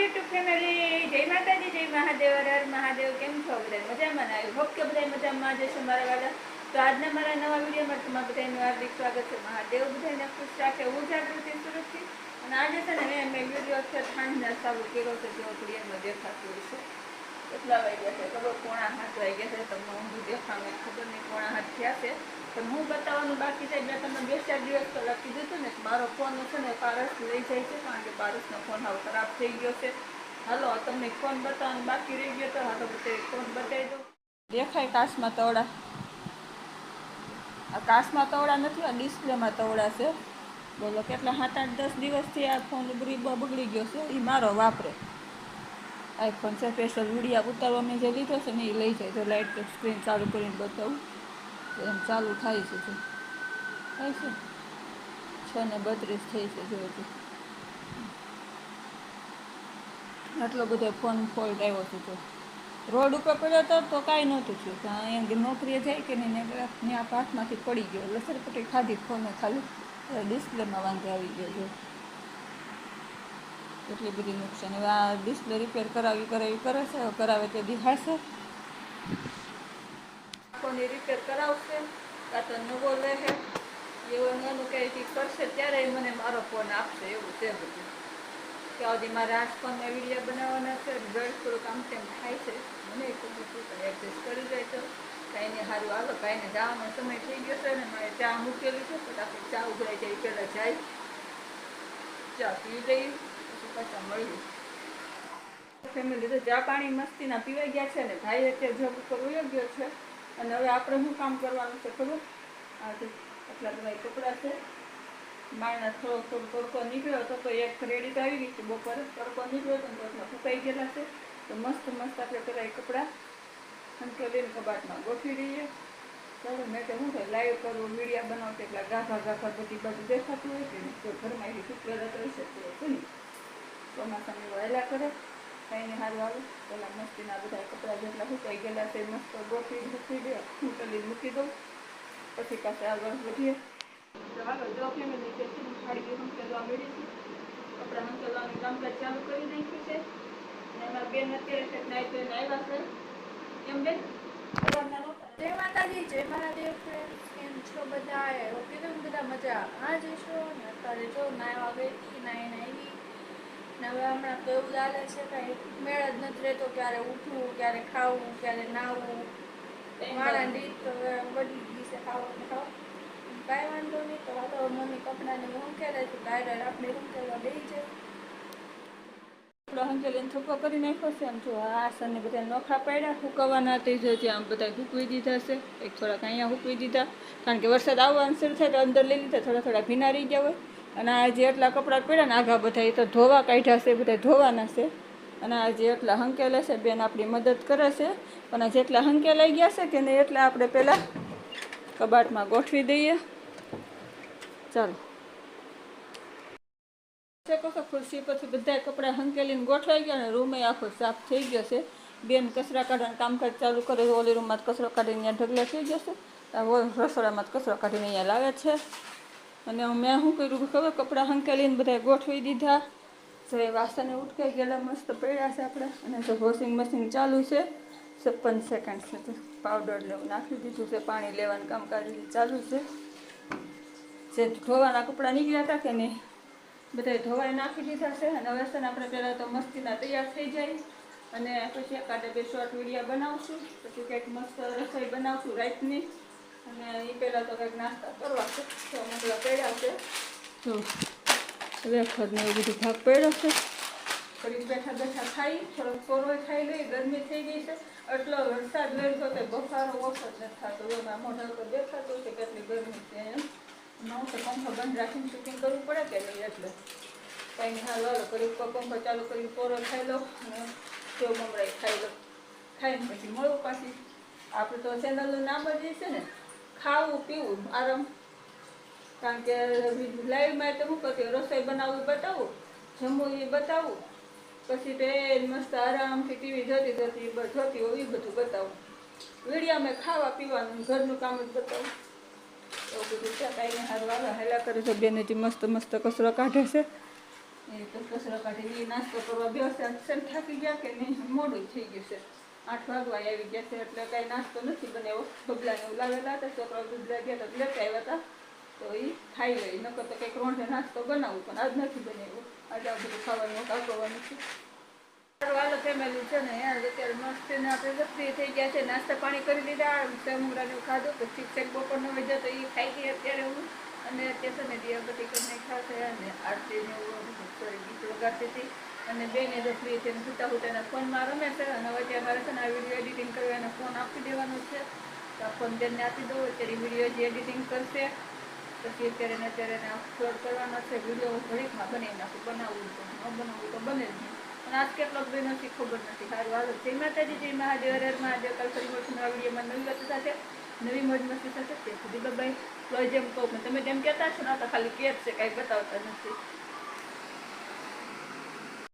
YouTube family, જય માતાજી, જય મહાદેવ, હર મહાદેવ. કેમ છો બધા? મજામાં? આવી હોપ કે બધા મજામાં જશે મારા વાળા. તો આજના મારા નવા વિડીયોમાં તમારા બધાનું હાર્દિક સ્વાગત છે. મહાદેવ બધાને ખુશ રાખે, હું જાગૃતિ સુરતથી. અને આજે છે ને મેં વિડીયો છે સાંજના ચાલુ કર્યો છે, જેવો ક્લિયરમાં દેખાતું હોય છે. કેટલા વાગ્યા છે ખબર? 6:45 વાગ્યા છે. તમને ઊંધું દેખાવાનું ખબર નહીં, 6:45 થયા છે. પણ હું બતાવવાનું બાકી છે. મેં તમને 2-4 દિવસ પહેલાં કીધું હતું ને, મારો ફોન છે ને પારસ લઈ જાય છે, કારણ કે પારસનો ફોન હવે ખરાબ થઈ ગયો છે. હાલો તમને ફોન બતાવવાનું બાકી રહી ગયો તો હાલો બધે ફોન બતાવી દો. દેખાય કાચમાં તવડા? આ કાચમાં તવડા નથી, આ ડિસ્પ્લેમાં તવડા છે. બોલો કેટલા 7-8-10 દિવસથી આ ફોન બગડી ગયો છે. એ મારો વાપરે આઈફોન છે. સ્પેશિયલ વિડીયો ઉતારવા મેં જે લીધો છે ને એ લઈ જાય તો લાઇટ સ્ક્રીન ચાલુ કરીને બતાવું એમ ચાલુ થાય છે. થાય છે 6:32 થઈ છે. જોજો આટલો બધો ફોન ફોલ્ટ આવ્યો છે. તો રોડ ઉપર પડ્યો હતો તો કાંઈ નહોતું થયું. ત્યાં નોકરીએ જાય કે નહીં ત્યાં હાથમાંથી પડી ગયો, લસરપટ્ટી ખાધી ફોને, ખાલી ડિસ્પ્લેમાં વાંધો આવી ગયો છે. એટલી બધી નુકસાન. હવે આ ડિસ્પ્લે રિપેર કરાવી કરે છે. કરાવે તે દેખાશે. ફોનની રિપેર કરાવશે કાં તો નવો લે છે. એવું નાનું કંઈ કરશે ત્યારે મને મારો ફોન આપશે, એવું છે બધું. ત્યાં સુધી મારે આ ફોનમાં વિડીયો બનાવવાના છે. બ્લડ થોડું કામ તેમ થાય છે. મને ખબર શું કરે, એડજસ્ટ કરી જાય તો કાંઈને સારું. આવે કાંઈને જવાનો સમય થઈ ગયો છે ને, મારે ચા મૂકેલી છે. ફટાફટ ચા ઉભરાઈ જાય પહેલાં જાય, ચા પી લઈ પછી પાછા મળ્યું. ફેમિલી તો ચા પાણી મસ્તીના પીવાઈ ગયા છે ને. ભાઈ અત્યારે જોબ ઉપર વયો ગયો છે. અને હવે આપણે શું કામ કરવાનું છે ખબર? આજે એટલા બધા કપડાં છે. માણસ થોડો તડકો નીકળ્યો હતો તો એક રેડી તો આવી ગઈ છે. બપોરે તડકો નીકળ્યો હતો તો એટલા ફૂંકાઈ ગયેલા છે. તો મસ્ત આપણે પેલા કપડાં હંકેલીને કબાટમાં ગોઠવી દઈએ. ચાલો મેં તો શું થાય, લાઈવ કરવું, મીડિયા બનાવશે એટલા ગાભા બધી બાજુ દેખાતું હોય કે તો ઘરમાં એવી શુક્રત રહેશે તો નહીં. ચોમાસાની વહેલા કરે કાંઈને સારું આવે. પેલા મસ્તીના બધા કપડાં જેટલા ફૂંકાઈ ગયેલા છે મસ્ત ગોઠવી દે, હંકેલી મૂકી દઉં. પછી પાસે આગળ વધીએ. હાલો જો ફેમિલી કે સાડી હંકેલવા મળી છે. કપડાં હંકેલવાનું કામકાજ ચાલુ કરી નાખ્યું છે. અને એમાં બેન અત્યારે નાઈ ધોઈને આવ્યા છે. એમ બેન જય માતાજી, જય મહાદેવ. ફ્રેન્ડ્સ કેમ છો બધા? ઓકે ને બધા મજા આ જઈશો ને. અત્યારે જો નાવા ગઈ હતી, નાઈને આવી ને હવે હમણાં તો એવું ચાલે છે કાંઈ મેળ જ નથી રહેતો. ક્યારે ઉઠવું, ક્યારે ખાવું, ક્યારે નાવું. મારા રીત તો વધી ગઈ છે ખાવાનું કાંઈ વાંધો નહીં. તો હાલો મમ્મી કપડાને હું કરે છે ડાયરેક્ટ આપણે શું કરવા બેસી જાય. હંકેલીને થપ્પો કરી નાખ્યો છે. આમ જો આસન ને બધા નોખા પાડ્યા સૂકવવાના થઈ જાય. આમ બધા સૂકવી દીધા છે. એક થોડાક અહીંયા સૂકવી દીધા, કારણ કે વરસાદ આવવાનું શરૂ થાય તો અંદર લઈ લીધા. થોડા ભીના રહી ગયા હોય. અને આ જે એટલા કપડાં પડ્યા ને આઘા બધા એ તો ધોવા કાઢ્યા છે, બધા ધોવાના છે. અને આ જે એટલા હંકેલે છે બેન આપણી મદદ કરે છે. પણ આ જેટલા હંકેલાઈ ગયા છે કે નહીં એટલા આપણે પહેલાં કબાટમાં ગોઠવી દઈએ. ચાલો ખુરશી પછી બધા કપડાં હંકેલીને ગોઠવાઈ ગયા. અને રૂમે આખો સાફ થઈ ગયો છે. બેન કચરા કાઢવાનું કામકાજ ચાલુ કરે. ઓલી રૂમમાં કચરો કાઢીને અહીંયા ઢગલા થઈ જશે. રસોડામાં કચરો કાઢીને અહીંયા લાવે છે. અને મેં શું કર્યું ખબર? કપડાં હંકેલીને બધા ગોઠવી દીધા. તો એ વાસણે ઉટકાઈ ગયેલા મસ્ત પડ્યા છે આપણે. અને તો વોશિંગ મશીન ચાલુ છે. 56 સેકન્ડ છે તો પાવડર લેવું નાખી દીધું છે. પાણી લેવાનું કામકાજ ચાલુ છે. જે ધોવાના કપડાં નીકળ્યા હતા કે નહીં બધા ધોવાઈ નાખી દીધા છે. અને હવે છે ને આપણે પહેલાં તો મસ્તીના તૈયાર થઈ જાય. અને પછી એકાદે 2 શોર્ટ વિડીયો બનાવશું. પછી કંઈક મસ્ત રસોઈ બનાવશું રાતની. અને એ પહેલાં તો કંઈક નાસ્તા કરવા છે. તો મતલબ પડ્યા છે તો વેફરને એવું બધું ભાગ પડ્યો છે. ફરી બેઠા ખાઈ થોડોક કોરો ખાઈ લઈ. ગરમી થઈ ગઈ છે. એટલો વરસાદ લઈ ગયો તો બફારો ઓછો જ નથી થતો. એમાં મોઢા પર દેખાતું છે કેટલી ગરમી છે એમ. હું તો પંખો બંધ રાખીને શૂટિંગ કરવું પડે કે નહીં, એટલે કંઈ નહીં. હાલ કરી પંખો ચાલુ કરીને કોરો ખાઈ લો અને સેવ મમરાઈ ખાઈ લો. ખાઈને પછી મળવું પાછી. આપણે તો ચેનલનું નામ જ છે ને, ખાવું પીવું આરામ. કારણ કે લાઈવમાં તો શું કરતી રસોઈ બનાવવું બતાવું, જમવું એ બતાવું. પછી તો એ મસ્ત આરામથી ટીવી જોતી હોય એ બધું બતાવું. વિડીયોમાં ખાવા પીવાનું ઘરનું કામ જ બતાવું. એવું બધું છે. કાંઈને સારું હાલા હેલા કરે છે. બેન હજી મસ્ત કચરો કાઢે છે. એ તો કચરો કાઢીને નાસ્તો કરવા બેસતા છે ને થાકી ગયા કે નહીં મોડું થઈ ગયું છે 8 વાગવા આવી ગયા છે એટલે કાંઈ નાસ્તો નથી બનાવ્યો બબલાને એવું લાવેલા હતા છોકરાઓ દૂધ ગયા તો લેતા આવ્યા હતા તો એ ખાઈ લઈ નકર તો કંઈક રોંઢે નાસ્તો બનાવું પણ આજ નથી બનાવ્યો આજે આ બધું ખાવાનું કાપવાનું છે હાલો ફેમિલી છે ને યાર અત્યારે મસ્તીને આપણે ફ્રી થઈ ગયા છે નાસ્તા પાણી કરી લીધા સેમુંગરાનું ખાધું પછી ચેક બપોરનો વજ્યા તો એ ખાઈ ગઈ અત્યારે હું અને અત્યારે છે ને દિયાબતી કરીને ખાશે અને આરતીને ગીત વગાડતી હતી અને બેને જો ફ્રી થઈને સુતા સુતાના ફોનમાં રમે છે અને વચ્ચે અમારે છે ને આ વિડીયો એડિટિંગ કરવા એને ફોન આપી દેવાનો છે તો આ ફોન બેનને આપી દો અત્યારે વિડીયો જે એડિટિંગ કરશે પછી અત્યારે એને અપલોડ કરવાનો છે વિડીયો ઘડીકમાં બનાવી નાખું બનાવવું તો ન બનાવવું તો બને જ નહીં અને આજ કેટલોક બી નથી ખબર નથી સારું હાલો જય માતાજી જય મહાદેવ હર મહાદેવ કાલ ફરી મળશું નવા વિડીયોમાં નવી વાત સાથે નવી મોજ મસ્તી સાથે તે સુધી બાય જેમ કહું તમે જેમ કહેતા છો ને તો ખાલી કેર છે કાંઈ બતાવતા નથી